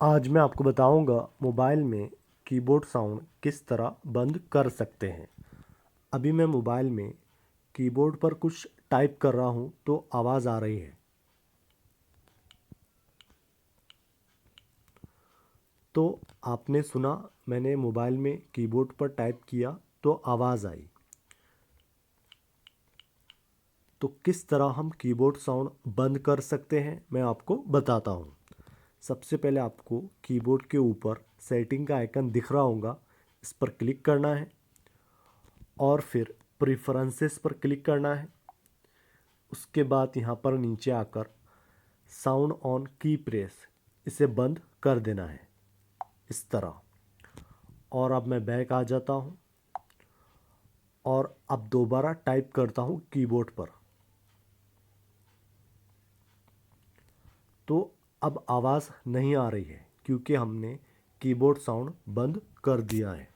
आज मैं आपको बताऊंगा मोबाइल में कीबोर्ड साउंड किस तरह बंद कर सकते हैं। अभी मैं मोबाइल में कीबोर्ड पर कुछ टाइप कर रहा हूं तो आवाज़ आ रही है। तो आपने सुना, मैंने मोबाइल में कीबोर्ड पर टाइप किया तो आवाज़ आई। तो किस तरह हम कीबोर्ड साउंड बंद कर सकते हैं मैं आपको बताता हूं। सबसे पहले आपको कीबोर्ड के ऊपर सेटिंग का आइकन दिख रहा होगा, इस पर क्लिक करना है और फिर प्रिफरेंसेस पर क्लिक करना है। उसके बाद यहाँ पर नीचे आकर साउंड ऑन की प्रेस, इसे बंद कर देना है इस तरह। और अब मैं बैक आ जाता हूँ और अब दोबारा टाइप करता हूँ कीबोर्ड पर। तो अब आवाज़ नहीं आ रही है क्योंकि हमने कीबोर्ड साउंड बंद कर दिया है।